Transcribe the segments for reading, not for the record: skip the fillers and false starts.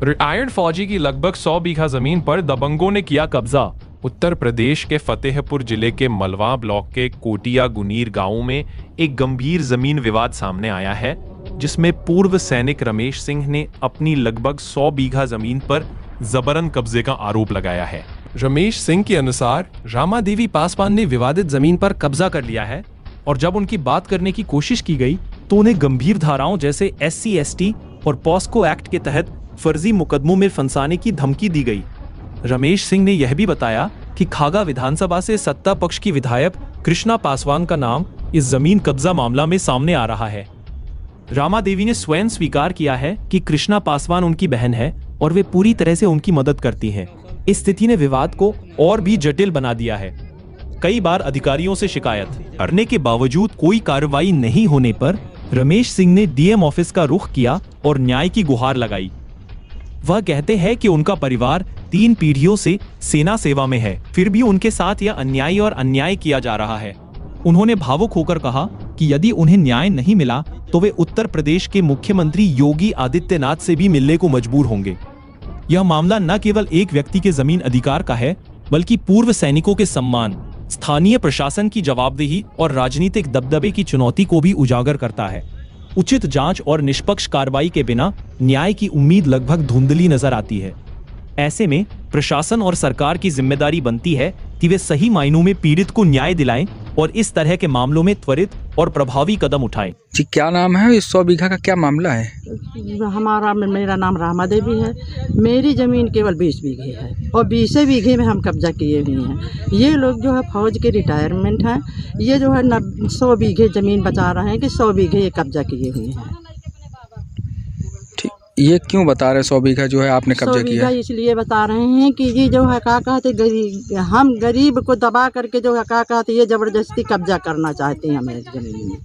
Retired फौजी की लगभग 100 बीघा जमीन पर दबंगों ने किया कब्जा। उत्तर प्रदेश के फतेहपुर जिले के मलवा ब्लॉक के कोटिया गुनीर गांव में एक गंभीर जमीन विवाद सामने आया है, जिसमें पूर्व सैनिक रमेश सिंह ने अपनी लगभग 100 बीघा जमीन पर जबरन कब्जे का आरोप लगाया है। रमेश सिंह के अनुसार रामा देवी पासवान ने विवादित जमीन पर कब्जा कर लिया है और जब उनकी बात करने की कोशिश की गई तो उन्हें गंभीर धाराओं जैसे SC/ST और पॉस्को एक्ट के तहत फर्जी मुकदमों में फंसाने की धमकी दी गई। रमेश सिंह ने यह भी बताया कि खागा विधानसभा से सत्ता पक्ष की विधायक कृष्णा पासवान का नाम इस जमीन कब्जा मामला में सामने आ रहा है। रामा देवी ने स्वयं स्वीकार किया है कि कृष्णा पासवान उनकी बहन है और वे पूरी तरह से उनकी मदद करती हैं। इस स्थिति ने विवाद को और भी जटिल बना दिया है। कई बार अधिकारियों से शिकायत करने के बावजूद कोई कार्रवाई नहीं होने पर रमेश सिंह ने DM ऑफिस का रुख किया और न्याय की गुहार लगाई। वह कहते हैं कि उनका परिवार 3 पीढ़ियों से सेना सेवा में है, फिर भी उनके साथ यह अन्याय और अन्याय किया जा रहा है। उन्होंने भावुक होकर कहा कि यदि उन्हें न्याय नहीं मिला तो वे उत्तर प्रदेश के मुख्यमंत्री योगी आदित्यनाथ से भी मिलने को मजबूर होंगे। यह मामला न केवल एक व्यक्ति के जमीन अधिकार का है, बल्कि पूर्व सैनिकों के सम्मान, स्थानीय प्रशासन की जवाबदेही और राजनीतिक दबदबे की चुनौती को भी उजागर करता है। उचित जांच और निष्पक्ष कार्रवाई के बिना न्याय की उम्मीद लगभग धुंधली नजर आती है। ऐसे में प्रशासन और सरकार की जिम्मेदारी बनती है कि वे सही मायनों में पीड़ित को न्याय दिलाएं और इस तरह के मामलों में त्वरित और प्रभावी कदम उठाएं। जी, क्या नाम है? इस 100 बीघा का क्या मामला है? मेरा नाम रामा देवी है। मेरी ज़मीन केवल 20 बीघे है और 20 बीघे में हम कब्जा किए हुए हैं। ये लोग जो है फौज के रिटायरमेंट हैं, ये जो है 100 बीघे ज़मीन बता रहे हैं कि 100 बीघे ये कब्जा किए हुए हैं। ठीक, ये क्यों बता रहे हैं 100 बीघा जो है आपने कब्जा किया? इसलिए बता रहे हैं कि ये जो है का कहते हम गरीब को दबा करके जो है का कहते ये ज़बरदस्ती कब्जा करना चाहते हैं हमें ज़मीन में।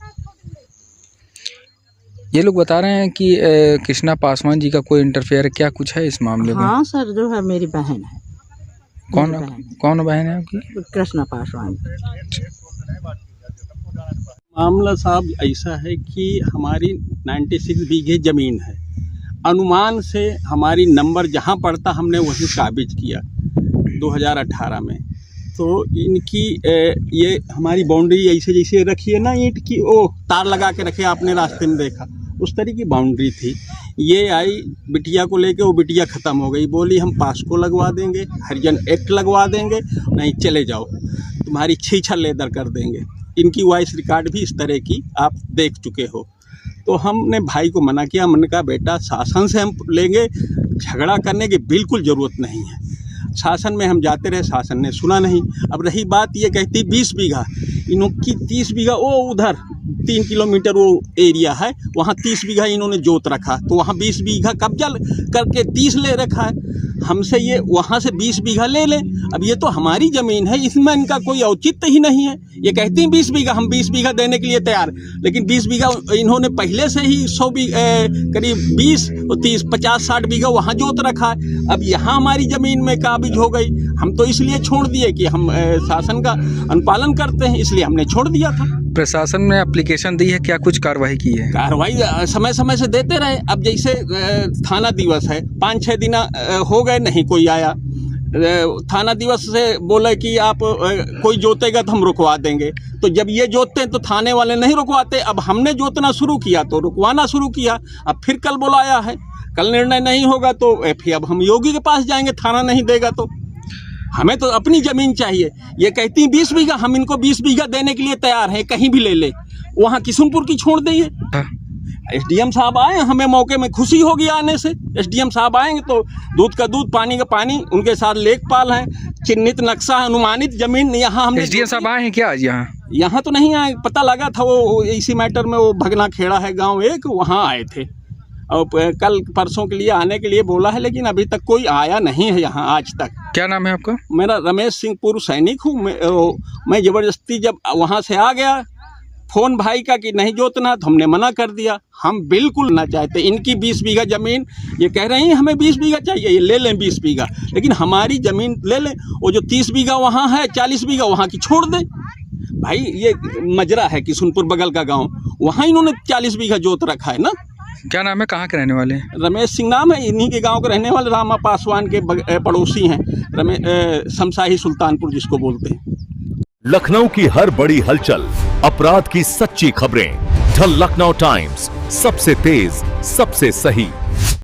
ये लोग बता रहे हैं कि कृष्णा पासवान जी का कोई इंटरफेयर क्या कुछ है इस मामले में? हाँ सर, जो है मेरी बहन है। कौन बहन है आपकी? कृष्णा पासवान। मामला साहब ऐसा है कि हमारी 96 बीघे ज़मीन है। अनुमान से हमारी नंबर जहाँ पड़ता हमने वहीं काबिज किया 2018 में। तो इनकी ये हमारी बाउंड्री ऐसे जैसे रखी है ना ईंट की, ओ तार लगा के रखे, आपने रास्ते में देखा उस तरह की बाउंड्री थी। ये आई बिटिया को लेके, वो बिटिया ख़त्म हो गई, बोली हम पास्को लगवा देंगे, हरिजन एक्ट लगवा देंगे, नहीं चले जाओ तुम्हारी छीछा लेदर कर देंगे। इनकी वॉइस रिकॉर्ड भी इस तरह की आप देख चुके हो। तो हमने भाई को मना किया, मैंने कहा बेटा शासन से हम लेंगे, झगड़ा करने की बिल्कुल ज़रूरत नहीं है। शासन में हम जाते रहे, शासन ने सुना नहीं। अब रही बात ये कहती 20 बीघा, इनकी 30 बीघा वो उधर 3 किलोमीटर वो एरिया है, वहाँ 30 बीघा इन्होंने जोत रखा, तो वहाँ 20 बीघा कब्जा करके 30 ले रखा है। हमसे ये वहाँ से 20 बीघा ले लें। अब ये तो हमारी ज़मीन है, इसमें इनका कोई औचित्य ही नहीं है। ये कहती हैं 20 बीघा, हम 20 बीघा देने के लिए तैयार, लेकिन 20 बीघा इन्होंने पहले से ही 100 करीब 20 और 30 50 60 बीघा वहाँ जोत रखा है। अब यहाँ हमारी ज़मीन में काबिज हो गई, हम तो इसलिए छोड़ दिए कि हम शासन का अनुपालन करते हैं, इसलिए हमने छोड़ दिया था। प्रशासन ने एप्लीकेशन दी है, क्या कुछ कार्रवाई की है? कार्रवाई समय समय से देते रहे। अब जैसे थाना दिवस है, 5-6 दिन हो गए नहीं कोई आया। थाना दिवस से बोले कि आप कोई जोतेगा तो हम रुकवा देंगे, तो जब ये जोतते हैं तो थाने वाले नहीं रुकवाते। अब हमने जोतना शुरू किया तो रुकवाना शुरू किया। अब फिर कल बुलाया है, कल निर्णय नहीं होगा तो फिर अब हम योगी के पास जाएंगे, थाना नहीं देगा तो। हमें तो अपनी ज़मीन चाहिए। ये कहती हैं 20 बीघा, हम इनको 20 बीघा देने के लिए तैयार हैं, कहीं भी ले ले, वहाँ किशुनपुर की छोड़ देंगे। SDM साहब आए, हमें मौके में खुशी होगी आने से। SDM साहब आएंगे तो दूध का दूध, पानी का पानी, उनके साथ लेखपाल हैं, चिन्हित नक्शा, अनुमानित ज़मीन। यहाँ हमने SDM साहब आए हैं क्या आज? यहाँ तो नहीं आए, पता लगा था वो इसी मैटर में, वो भगना खेड़ा है गाँव एक, वहाँ आए थे और कल परसों के लिए आने के लिए बोला है, लेकिन अभी तक कोई आया नहीं है यहाँ आज तक। क्या नाम है आपका? मेरा रमेश सिंह, पूर्व सैनिक हूँ। मैं ज़बरदस्ती जब वहाँ से आ गया, फ़ोन भाई का कि नहीं जोतना, तो हमने मना कर दिया। हम बिल्कुल ना चाहते इनकी 20 बीघा ज़मीन। ये कह रहे हैं हमें 20 बीघा चाहिए, ये ले लें 20 बीघा, लेकिन हमारी ज़मीन ले लें। वो जो 30 बीघा वहाँ है, 40 बीघा वहाँ की छोड़ दें। भाई ये मजरा है किशुनपुर बगल का गाँव, वहाँ इन्होंने 40 बीघा जोत रखा है ना। क्या नाम है, कहाँ के रहने वाले हैं? रमेश सिंह नाम है, इन्हीं के गांव के रहने वाले, रामा पासवान के पड़ोसी हैं। शमशाही सुल्तानपुर जिसको बोलते हैं। लखनऊ की हर बड़ी हलचल, अपराध की सच्ची खबरें, द लखनऊ टाइम्स, सबसे तेज, सबसे सही।